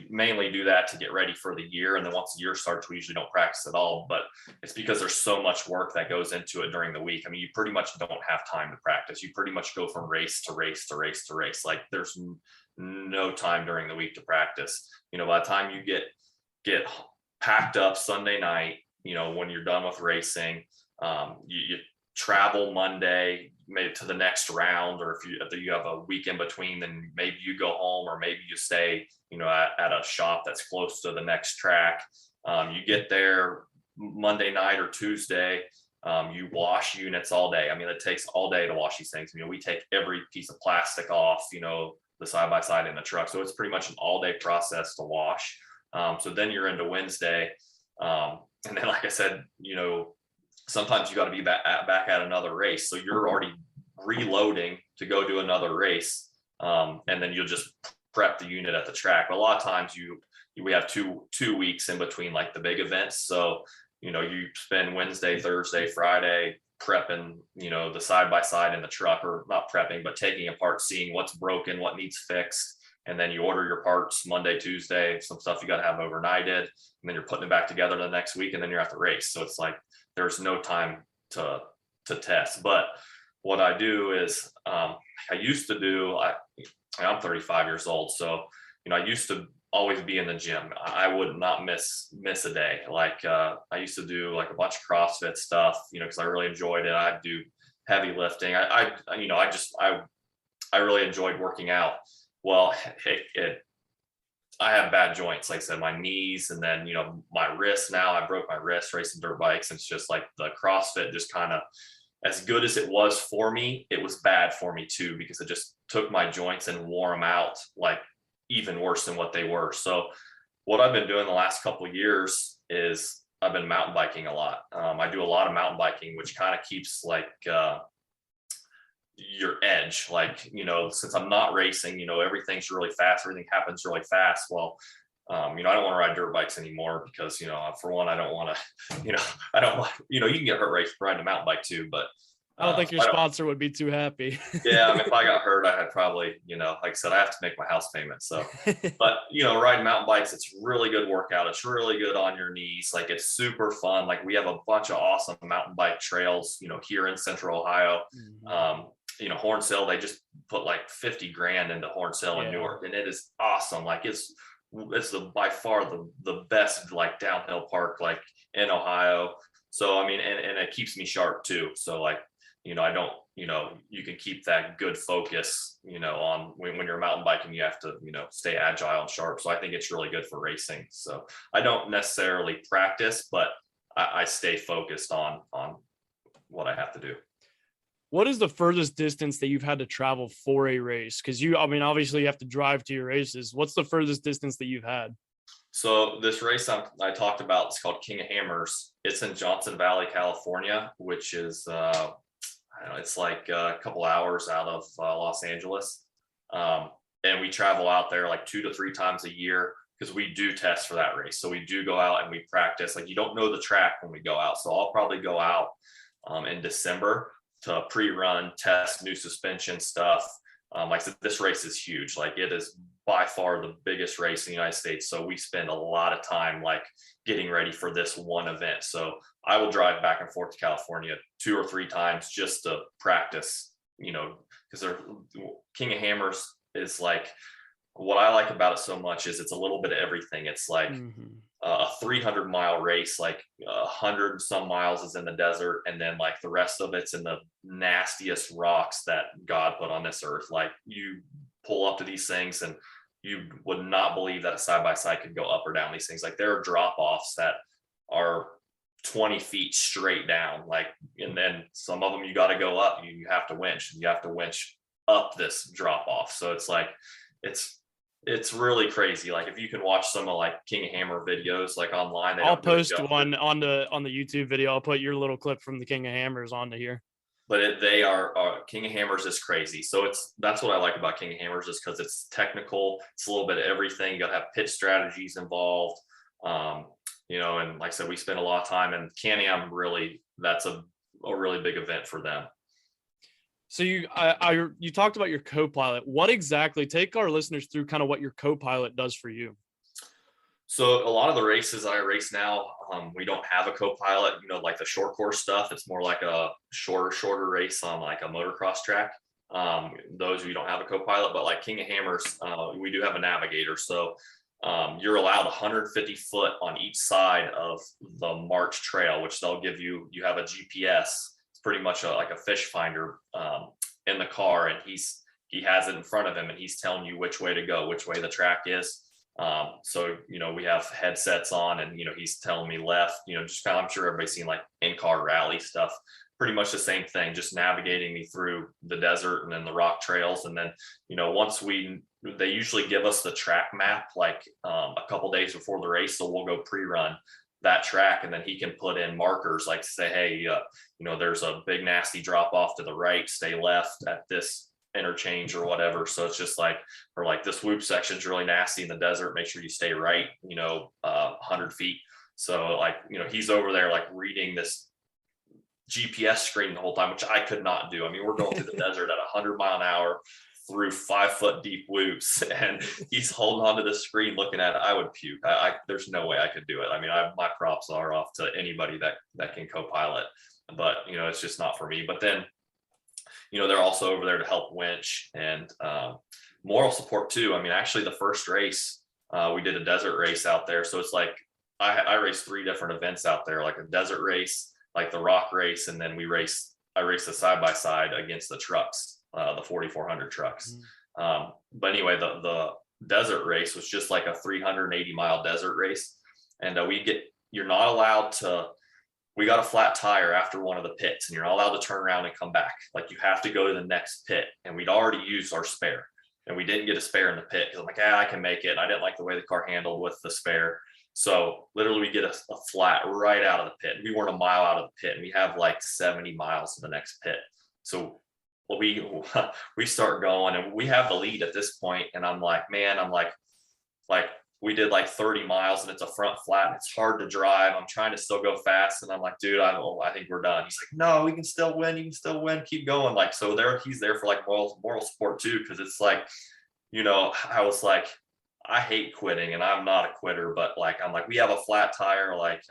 mainly do that to get ready for the year, and then once the year starts, we usually don't practice at all. But it's because there's so much work that goes into it during the week. I mean, you pretty much don't have time to practice. You pretty much go from race to race to race to race. Like there's no time during the week to practice. By the time you get packed up Sunday night, when you're done with racing, you travel Monday maybe to the next round, or if you have a week in between, then maybe you go home, or maybe you stay at a shop that's close to the next track. You get there Monday night or Tuesday. You wash units all day. I mean, it takes all day to wash these things. We take every piece of plastic off, the side by side in the truck. So it's pretty much an all day process to wash. So then you're into Wednesday. And then, like I said, sometimes you got to be back at another race. So you're already reloading to go do another race. And then you'll just prep the unit at the track. But a lot of times we have two weeks in between like the big events. So you spend Wednesday, Thursday, Friday prepping, the side by side in the truck, or not prepping, but taking apart, seeing what's broken, what needs fixed. And then you order your parts Monday, Tuesday, some stuff you got to have overnighted, and then you're putting it back together the next week, and then you're at the race. So it's like there's no time to test. But what I do is I'm 35 years old, so I used to always be in the gym. I would not miss a day. Like I used to do like a bunch of CrossFit stuff, because I really enjoyed it. I'd do heavy lifting. I really enjoyed working out. Well, I have bad joints, like I said, my knees, and then, my wrist. Now I broke my wrist racing dirt bikes. And it's just like the CrossFit just kind of, as good as it was for me, it was bad for me too, because it just took my joints and wore them out, like even worse than what they were. So what I've been doing the last couple of years is I've been mountain biking a lot. I do a lot of mountain biking, which kind of keeps like, your edge, like, since I'm not racing, everything's really fast, everything happens really fast. Well, I don't want to ride dirt bikes anymore because, for one, I don't want to, I don't like, you can get hurt riding a mountain bike too, but I don't think your sponsor would be too happy. Yeah, if I got hurt, I had probably, like I said, I have to make my house payment. So, but, riding mountain bikes, it's really good workout. It's really good on your knees. Like, it's super fun. Like, we have a bunch of awesome mountain bike trails, here in Central Ohio. Mm-hmm. Hornsell, they just put like 50 grand into Hornsell in Newark, and it is awesome. Like, it's by far the best like downhill park like in Ohio. So I mean, and it keeps me sharp too. So like, I don't, you can keep that good focus, on when you're mountain biking, you have to, stay agile and sharp. So I think it's really good for racing. So I don't necessarily practice, but I stay focused on what I have to do. What is the furthest distance that you've had to travel for a race? Because obviously you have to drive to your races. What's the furthest distance that you've had? So this race I talked about, it's called King of Hammers. It's in Johnson Valley, California, which is, it's like a couple hours out of Los Angeles. And we travel out there like 2 to 3 times a year because we do test for that race. So we do go out and we practice. Like, you don't know the track when we go out. So I'll probably go out in December to pre-run, test new suspension stuff. Like I said, this race is huge. Like, it is by far the biggest race in the United States. So we spend a lot of time like getting ready for this one event. So I will drive back and forth to California 2 or 3 times just to practice, because King of Hammers is like, what I like about it so much is it's a little bit of everything. It's like a 300-mile race, like 100 some miles is in the desert, and then like the rest of it's in the nastiest rocks that God put on this earth. Like, you pull up to these things and you would not believe that a side-by-side could go up or down these things. Like, there are drop-offs that are 20 feet straight down, like, and then some of them you got to go up, you have to winch up this drop-off. So it's like, it's really crazy. Like, if you can watch some of like King of Hammer videos like online, I'll post one on the YouTube video. I'll put your little clip from the King of Hammers onto here. But they are King of Hammers is crazy. So that's what I like about King of Hammers, is because it's technical. It's a little bit of everything. You got to have pitch strategies involved. And like I said, we spend a lot of time in Can-Am. That's a really big event for them. So you talked about your co-pilot. What exactly, take our listeners through kind of what your co-pilot does for you. So a lot of the races I race now, we don't have a co-pilot, like the short course stuff. It's more like a shorter race on like a motocross track. Those we don't have a co-pilot, but like King of Hammers, we do have a navigator. So you're allowed 150 foot on each side of the march trail, which they'll give you. You have a GPS. Pretty much like a fish finder in the car, and he has it in front of him, and he's telling you which way to go, which way the track is. So we have headsets on, and he's telling me left. Just kind of, I'm sure everybody's seen like in-car rally stuff. Pretty much the same thing, just navigating me through the desert and then the rock trails. And then once they usually give us the track map like a couple days before the race, so we'll go pre-run that track, and then he can put in markers like say, hey, there's a big nasty drop off to the right, stay left at this interchange or whatever. So it's just like, or like this whoop section's really nasty in the desert, make sure you stay right, 100 feet. So like, he's over there like reading this GPS screen the whole time, which I could not do. I mean, we're going through the desert at 100 mph through 5-foot deep whoops, and he's holding onto the screen looking at it. I would puke. There's no way I could do it. I mean, my props are off to anybody that can co-pilot, but it's just not for me. But then, they're also over there to help winch and moral support too. I mean, actually the first race, we did a desert race out there. So it's like, I raced 3 different events out there, like a desert race, like the rock race. And then I raced the side-by-side against the trucks, the 4,400 trucks. But anyway, the desert race was just like a 380-mile desert race. And you're not allowed to, we got a flat tire after one of the pits, and you're not allowed to turn around and come back. Like, you have to go to the next pit. And we'd already used our spare, and we didn't get a spare in the pit because I'm like, I can make it. And I didn't like the way the car handled with the spare. So literally we get a flat right out of the pit. We weren't a mile out of the pit, and we have like 70 miles to the next pit. So we start going, and we have the lead at this point. And I'm like, man, we did like 30 miles, and it's a front flat, and it's hard to drive. I'm trying to still go fast. And I'm like, dude, I think we're done. He's like, no, we can still win. You can still win. Keep going. Like, so he's there for like moral support too. Cause it's like, I was like, I hate quitting, and I'm not a quitter, but like, I'm like, we have a flat tire. Like,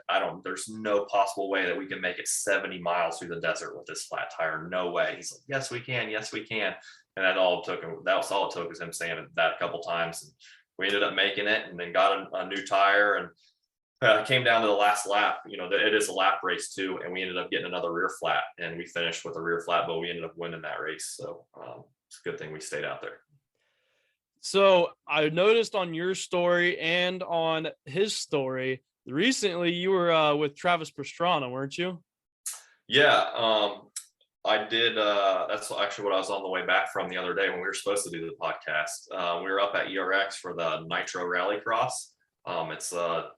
there's no possible way that we can make it 70 miles through the desert with this flat tire. No way. He's like, yes, we can. Yes, we can. And that was all it took was him saying that a couple times. And we ended up making it, and then got a new tire, and came down to the last lap. It is a lap race too. And we ended up getting another rear flat, and we finished with a rear flat, but we ended up winning that race. So it's a good thing we stayed out there. So I noticed on your story and on his story, recently you were with Travis Pastrana, weren't you? Yeah, I did. That's actually what I was on the way back from the other day when we were supposed to do the podcast. We were up at ERX for the Nitro Rallycross. It's a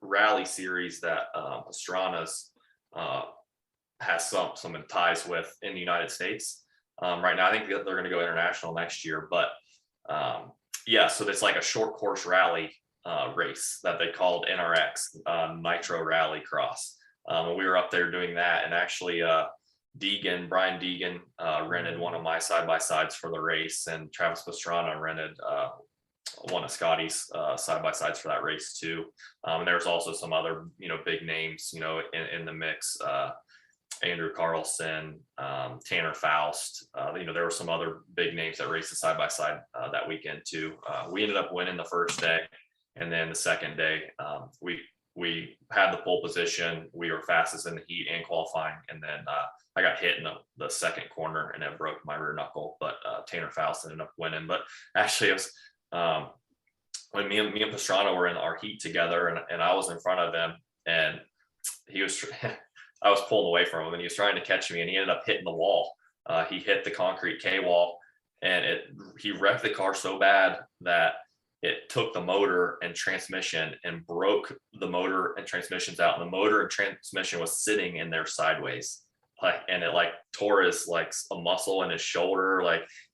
rally series that Pastrana's has some ties with in the United States. Right now, I think they're going to go international next year, but so it's like a short course rally race that they called NRX, Nitro Rallycross. We were up there doing that, and actually Brian Deegan rented one of my side-by-sides for the race, and Travis Pastrana rented one of Scotty's side-by-sides for that race too. And there's also some other big names in the mix. Andrew Carlson, Tanner Faust. There were some other big names that raced the side-by-side that weekend too. We ended up winning the first day, and then the second day we had the pole position. We were fastest in the heat and qualifying, and then I got hit in the second corner, and it broke my rear knuckle. But Tanner Faust ended up winning. But actually, it was when me and Pastrana were in our heat together, and I was in front of him, and he was. I was pulling away from him, and he was trying to catch me, and he ended up hitting the wall. He hit the concrete K wall, and he wrecked the car so bad that it took the motor and transmission and broke the motor and transmissions out. And the motor and transmission was sitting in there sideways, and it tore his a muscle in his shoulder.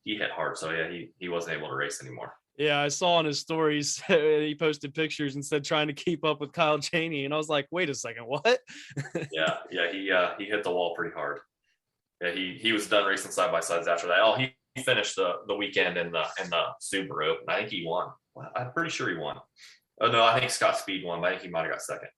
He hit hard. So yeah, he wasn't able to race anymore. Yeah, I saw on his stories, he posted pictures and said trying to keep up with Kyle Chaney. And I was like, wait a second, what? yeah, he hit the wall pretty hard. Yeah, he was done racing side-by-sides after that. Oh, he finished the weekend in the Subaru, and I think he won. I'm pretty sure he won. Oh, no, I think Scott Speed won, but I think he might have got second.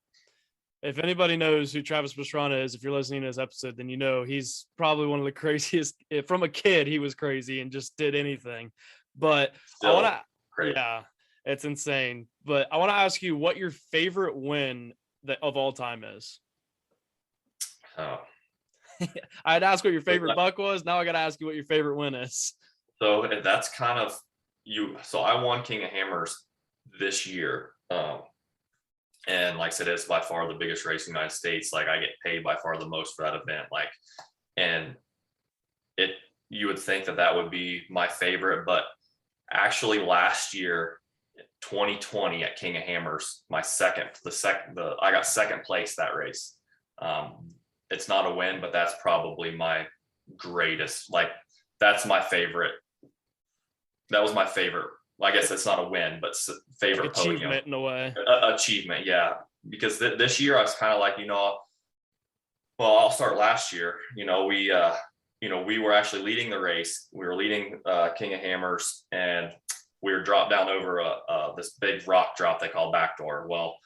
If anybody knows who Travis Pastrana is, if you're listening to this episode, then he's probably one of the craziest. From a kid, he was crazy and just did anything. But Still. I want to... Great. Yeah, it's insane. But I want to ask you what your favorite win of all time is. Oh. I had to ask what your favorite buck was. Now I got to ask you what your favorite win is. So that's kind of you. So I won King of Hammers this year. And like I said, it's by far the biggest race in the United States. I get paid by far the most for that event. And you would think that would be my favorite, but actually last year, 2020 at King of Hammers, I got second place that race. It's not a win, but that's probably my greatest, that's my favorite. That was my favorite. I guess it's not a win, but favorite achievement podium. In a way. Achievement. Yeah. because this year I was kind of like, well, I'll start last year. We were actually leading the race. We were leading King of Hammers, and we were dropped down over this big rock drop they call backdoor. Well,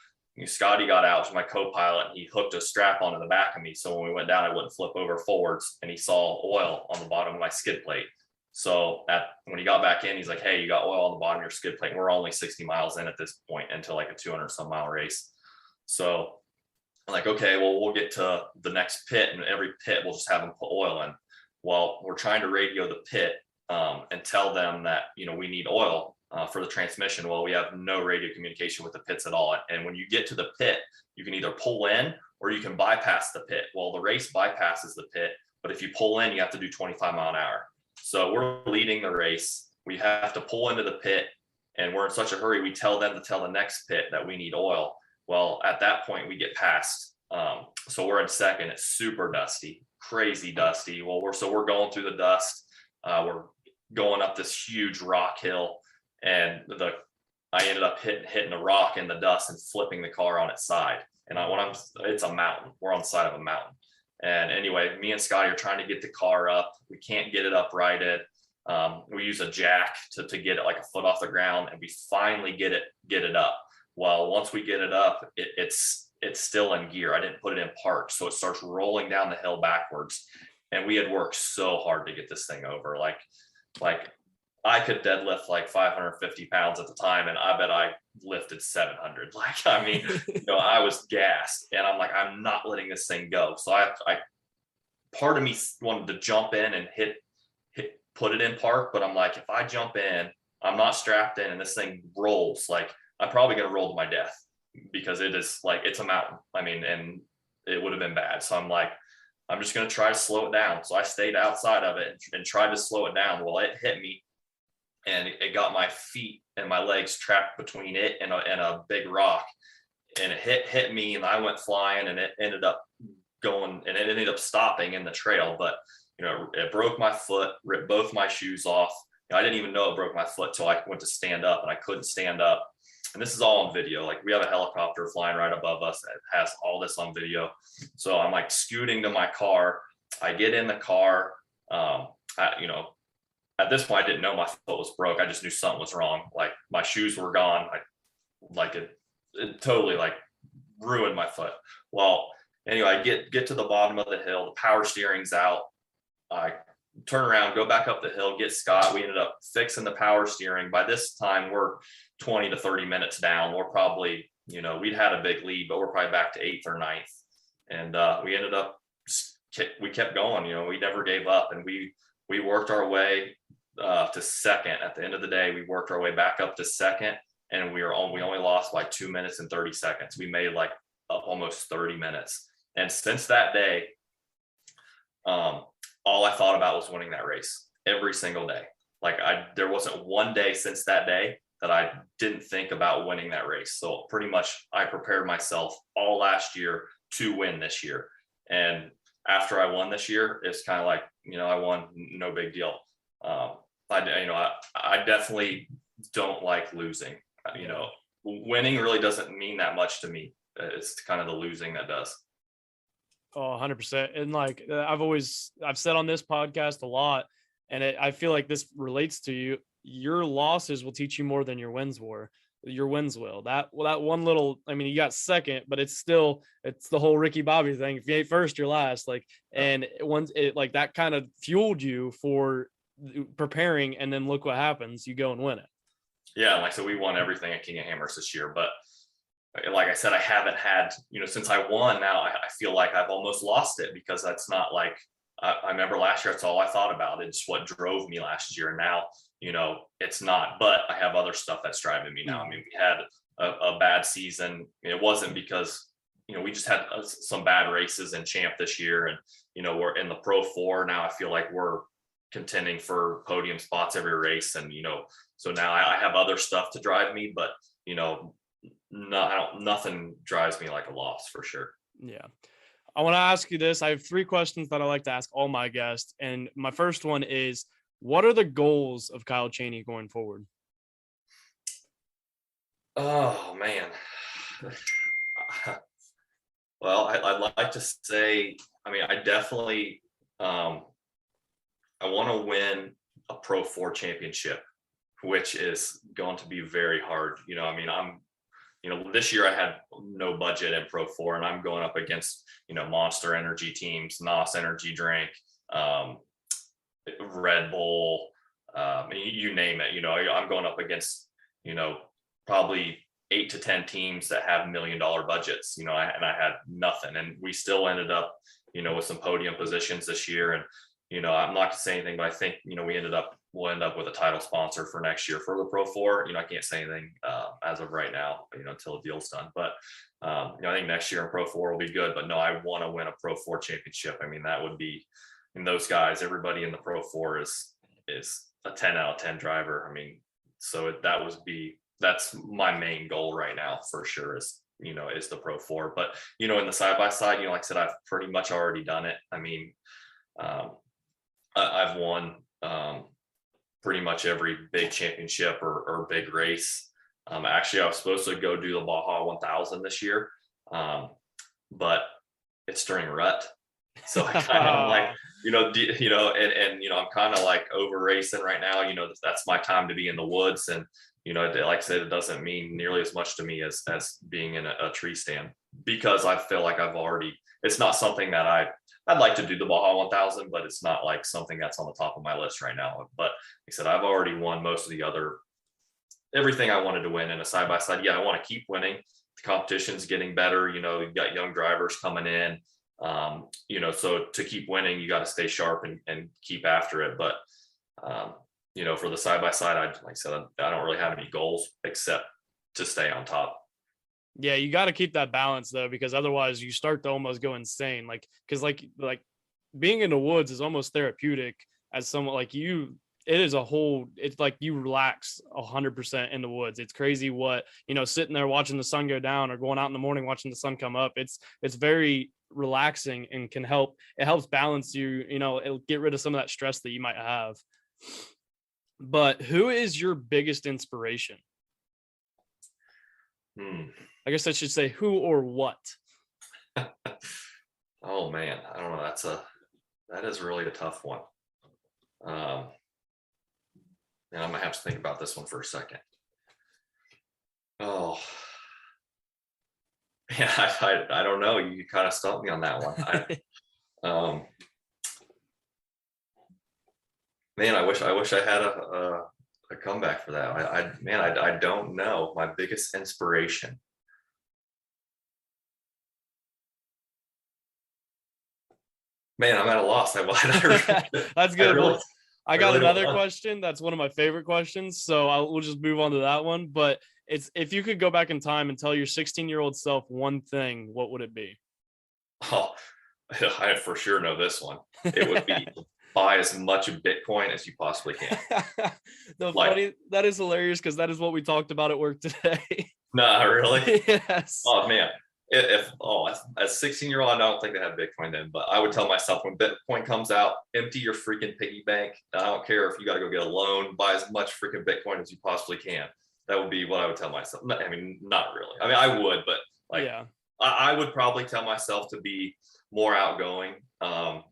Scotty got out, was my co-pilot, and he hooked a strap onto the back of me. So when we went down, I wouldn't flip over forwards, and he saw oil on the bottom of my skid plate. So when he got back in, he's like, hey, you got oil on the bottom of your skid plate. And we're only 60 miles in at this point into like a 200 some mile race. So I'm like, okay, well, we'll get to the next pit, and every pit we'll just have them put oil in. Well, we're trying to radio the pit and tell them that, we need oil for the transmission. Well, we have no radio communication with the pits at all. And when you get to the pit, you can either pull in or you can bypass the pit. Well, the race bypasses the pit, but if you pull in, you have to do 25 mile an hour. So we're leading the race. We have to pull into the pit, and we're in such a hurry. We tell them to tell the next pit that we need oil. Well, at that point, we get passed. So we're in second. It's super dusty, crazy dusty. Well, we're going through the dust. We're going up this huge rock hill, and I ended up hitting a rock in the dust and flipping the car on its side. And it's a mountain. We're on the side of a mountain. And anyway, me and Scotty are trying to get the car up. We can't get it uprighted. We use a jack to get it like a foot off the ground, and we finally get it up. Well, once we get it up, it's still in gear. I didn't put it in park, so it starts rolling down the hill backwards. And we had worked so hard to get this thing over. Like I could deadlift like 550 pounds at the time, and I bet I lifted 700. I was gassed, and I'm like, I'm not letting this thing go. So I part of me wanted to jump in and put it in park, but I'm like, if I jump in, I'm not strapped in, and this thing rolls, like I'm probably gonna roll to my death, because it is like, it's a mountain. And it would have been bad. So I'm like, I'm just gonna try to slow it down. So I stayed outside of it and tried to slow it down. Well, it hit me, and it got my feet and my legs trapped between it and a big rock, and it hit me, and I went flying, and it ended up stopping in the trail. But it broke my foot, ripped both my shoes off. I didn't even know it broke my foot till I went to stand up, and I couldn't stand up. And this is all on video. Like, we have a helicopter flying right above us that has all this on video. So I'm like scooting to my car. I get in the car. At this point, I didn't know my foot was broke. I just knew something was wrong. Like, my shoes were gone. It totally like ruined my foot. Well, anyway, I get to the bottom of the hill. The power steering's out. I turn around, go back up the hill, get Scott. We ended up fixing the power steering. By this time, we're 20 to 30 minutes down. We're probably, we'd had a big lead, but we're probably back to 8th or 9th. And we ended up, we kept going. We never gave up, and we worked our way to second. At the end of the day, we worked our way back up to second, and we only lost by 2 minutes and 30 seconds. We made like almost 30 minutes. And since that day, all I thought about was winning that race every single day. Like, there wasn't one day since that day that I didn't think about winning that race. So pretty much I prepared myself all last year to win this year. And after I won this year, it's kind of like, I won, no big deal. I definitely don't like losing. Winning really doesn't mean that much to me. It's kind of the losing that does. Oh, 100%. And like, I've said on this podcast a lot, and I feel like this relates to you. Your losses will teach you more than your wins will. That one little, you got second, but it's the whole Ricky Bobby thing. If you ain't first, you're last. And once it, like, that kind of fueled you for preparing, and then look what happens. You go and win it. Yeah. So we won everything at King of Hammers this year, but like I said, I haven't had, since I won now, I feel like I've almost lost it, because that's not like, I remember last year, that's all I thought about. It's what drove me last year. And now, it's not, but I have other stuff that's driving me now. We had a bad season. It wasn't because, we just had some bad races in champ this year, and, we're in the Pro 4 now. I feel like we're contending for podium spots every race. And, so now I have other stuff to drive me, but, nothing drives me like a loss, for sure. Yeah. I want to ask you this. I have 3 questions that I like to ask all my guests. And my first one is, what are the goals of Kyle Chaney going forward? Oh, man. Well, I'd like to say, I mean, I definitely, I want to win a Pro 4 championship, which is going to be very hard. I mean, this year I had no budget in Pro 4, and I'm going up against, Monster Energy teams, NOS Energy Drink, Red Bull, you name it. I'm going up against, probably 8 to 10 teams that have $1 million budgets, and I had nothing, and we still ended up, with some podium positions this year. And, I'm not gonna say anything, but I think, we'll end up with a title sponsor for next year for the Pro 4. I can't say anything as of right now, until the deal's done. But, I think next year in Pro 4 will be good. But no, I want to win a Pro 4 championship. I mean, that would be, and those guys, everybody in the Pro 4 is a 10 out of 10 driver. I mean, so that's my main goal right now for sure is the Pro 4. But, in the side-by-side, like I said, I've pretty much already done it. I mean, I've won pretty much every big championship or big race. Actually, I was supposed to go do the Baja 1000 this year, but it's during rut. So I kind of like, I'm kind of like over racing right now. That's my time to be in the woods. And, like I said, it doesn't mean nearly as much to me as being in a tree stand, because I feel like it's not something that I'd like to do the Baja 1000, but it's not like something that's on the top of my list right now. But like I said, I've already won most of everything I wanted to win in a side-by-side. Yeah, I want to keep winning. The competition's getting better. You've got young drivers coming in. So to keep winning, you got to stay sharp and keep after it. But, for the side-by-side, like I said, I don't really have any goals except to stay on top. Yeah, you got to keep that balance though, because otherwise you start to almost go insane. Because being in the woods is almost therapeutic as someone like you. It's like you relax 100% in the woods. It's crazy what, sitting there watching the sun go down or going out in the morning, watching the sun come up. It's very relaxing and it helps balance you, it'll get rid of some of that stress that you might have. But who is your biggest inspiration? I guess I should say who or what. Oh man, I don't know. That is really a tough one. And I'm gonna have to think about this one for a second. Oh, yeah, I don't know. You kind of stumped me on that one. Man, I wish I had a comeback for that. I don't know. My biggest inspiration. Man, I'm at a loss. That's good. I got another question. That's one of my favorite questions. So we'll just move on to that one. But it's, if you could go back in time and tell your 16-year-old self one thing, what would it be? Oh, I for sure know this one. It would be buy as much Bitcoin as you possibly can. That is hilarious, because that is what we talked about at work today. Nah, really? Yes. Oh man. As a 16-year-old, I don't think they have Bitcoin then, but I would tell myself when Bitcoin comes out, empty your freaking piggy bank. I don't care if you got to go get a loan, buy as much freaking Bitcoin as you possibly can. That would be what I would tell myself. I mean, not really. I mean, I would, but yeah. I would probably tell myself to be more outgoing. I'm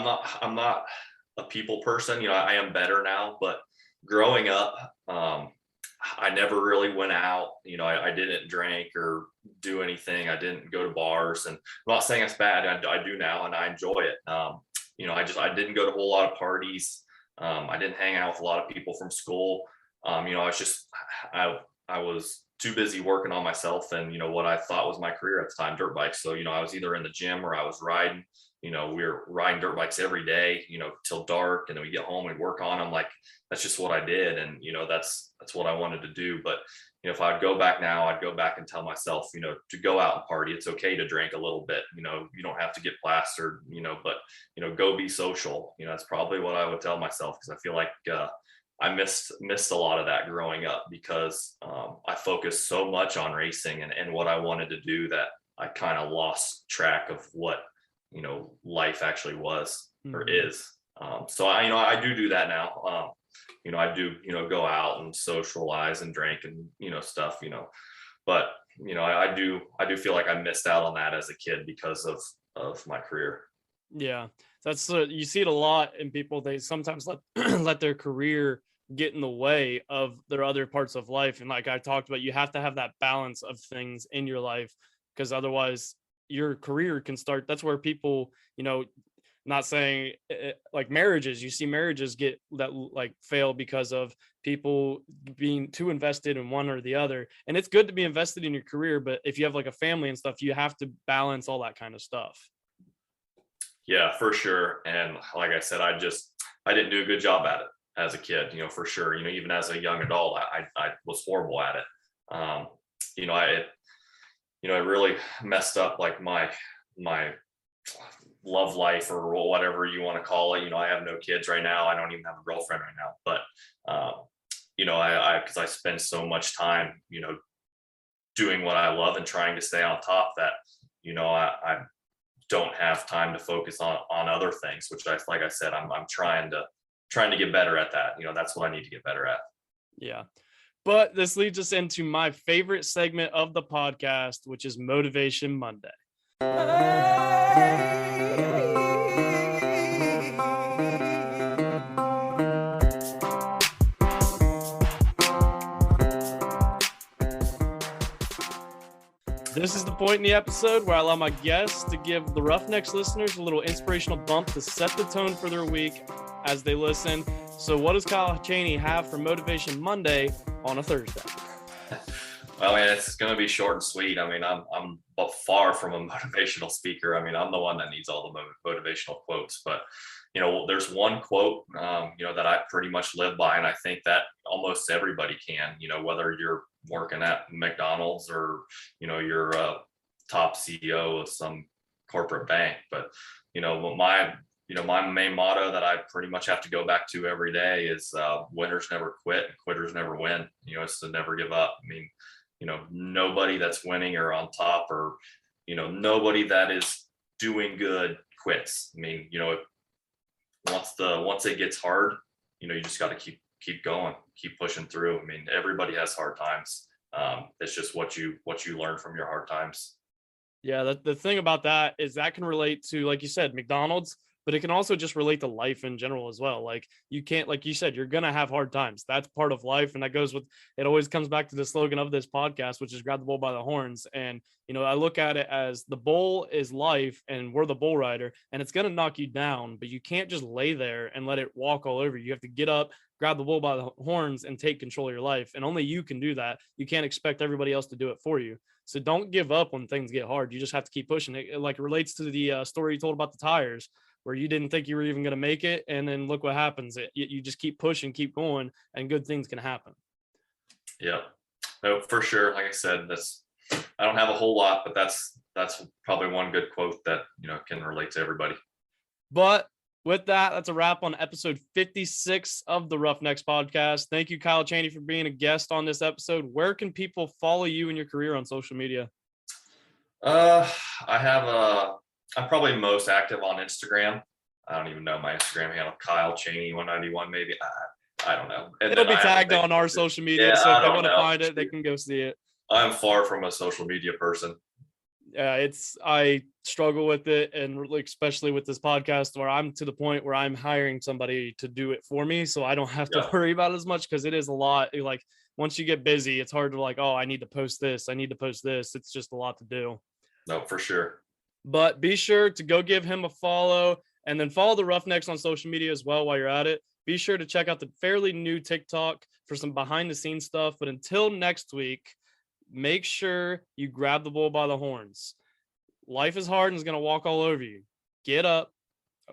not a people person. I am better now, but growing up, I never really went out. I didn't drink or do anything. I didn't go to bars, and I'm not saying it's bad. I do now, and I enjoy it. I didn't go to a whole lot of parties. I didn't hang out with a lot of people from school. I was too busy working on myself and, what I thought was my career at the time, dirt bikes. So, I was either in the gym or I was riding. We were riding dirt bikes every day, till dark, and then we get home and work on them. Like, that's just what I did. And, that's what I wanted to do. But, if I'd go back now, I'd go back and tell myself, to go out and party. It's okay to drink a little bit, you don't have to get plastered, but, go be social. That's probably what I would tell myself, because I feel like, I missed a lot of that growing up, because I focused so much on racing and what I wanted to do that I kind of lost track of what, life actually was or is. So I do that now. I do, go out and socialize and drink and, stuff, but I do feel like I missed out on that as a kid because of my career. Yeah, that's you see it a lot in people. They sometimes let let their career get in the way of their other parts of life. And like I talked about, you have to have that balance of things in your life, because otherwise your career can start. That's where people, not saying like marriages, you see marriages get that like fail because of people being too invested in one or the other. And it's good to be invested in your career, but if you have like a family and stuff, you have to balance all that kind of stuff. Yeah, for sure. And like I said, I didn't do a good job at it as a kid, for sure. Even as a young adult, I was horrible at it. It really messed up like my love life, or whatever you want to call it. I have no kids right now. I don't even have a girlfriend right now, but because I spend so much time, doing what I love and trying to stay on top, that, I don't have time to focus on other things, which like I said, I'm trying to get better at that. That's what I need to get better at. Yeah. But this leads us into my favorite segment of the podcast, which is Motivation Monday. This is the point in the episode where I allow my guests to give the Roughnecks listeners a little inspirational bump to set the tone for their week as they listen. So what does Kyle Chaney have for Motivation Monday on a Thursday? Well, man, it's going to be short and sweet. I mean, I'm far from a motivational speaker. I mean, I'm the one that needs all the motivational quotes, but there's one quote, that I pretty much live by. And I think that almost everybody can, whether you're working at McDonald's or, you're a top CEO of some corporate bank. But, my main motto that I pretty much have to go back to every day is winners never quit, quitters never win. It's to never give up. I mean, nobody that's winning or on top, or, nobody that is doing good quits. I mean, once it gets hard, you just got to keep going, keep pushing through. I mean, everybody has hard times. It's just what you learn from your hard times. Yeah, the thing about that is that can relate to, like you said, McDonald's, but it can also just relate to life in general as well. Like you can't, like you said, you're going to have hard times. That's part of life. And that goes with, it always comes back to the slogan of this podcast, which is grab the bull by the horns. And, I look at it as the bull is life and we're the bull rider, and it's going to knock you down, but you can't just lay there and let it walk all over you. You have to get up, grab the bull by the horns, and take control of your life. And only you can do that. You can't expect everybody else to do it for you. So don't give up when things get hard. You just have to keep pushing. It like relates to the story you told about the tires, where you didn't think you were even going to make it. And then look what happens. You just keep pushing, keep going, and good things can happen. Yeah, no, for sure. Like I said, I don't have a whole lot, but that's probably one good quote that, can relate to everybody. But with that, that's a wrap on episode 56 of the Roughnecks podcast. Thank you, Kyle Chaney, for being a guest on this episode. Where can people follow you and your career on social media? I'm probably most active on Instagram. I don't even know my Instagram handle, Kyle Chaney 191, maybe. I don't know. And it'll be tagged on our social media, yeah, so if they want to find it, they can go see it. I'm far from a social media person. Yeah, I struggle with it, and especially with this podcast, where I'm to the point where I'm hiring somebody to do it for me, so I don't have to worry about it as much, because it is a lot. Like once you get busy, it's hard to like, oh, I need to post this. It's just a lot to do. No, for sure. But be sure to go give him a follow, and then follow the Roughnecks on social media as well while you're at it. Be sure to check out the fairly new TikTok for some behind the scenes stuff. But until next week, make sure you grab the bull by the horns. Life is hard and is going to walk all over you. Get up.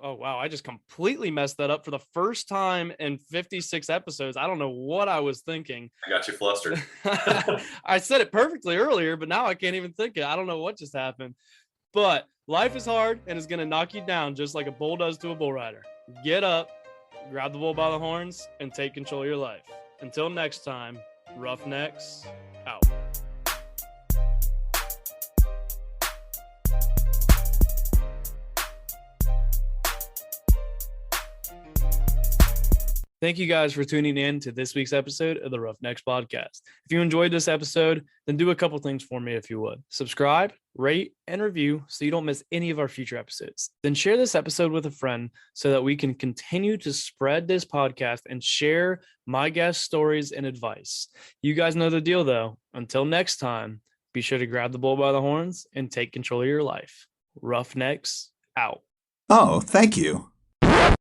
Oh, wow. I just completely messed that up for the first time in 56 episodes. I don't know what I was thinking. I got you flustered. I said it perfectly earlier, but now I can't even think it. I don't know what just happened. But life is hard and is going to knock you down just like a bull does to a bull rider. Get up, grab the bull by the horns, and take control of your life. Until next time, Roughnecks out. Thank you guys for tuning in to this week's episode of the Roughnecks Podcast. If you enjoyed this episode, then do a couple things for me if you would. Subscribe, rate, and review so you don't miss any of our future episodes. Then share this episode with a friend so that we can continue to spread this podcast and share my guest stories and advice. You guys know the deal, though. Until next time, be sure to grab the bull by the horns and take control of your life. Roughnecks out. Oh, thank you.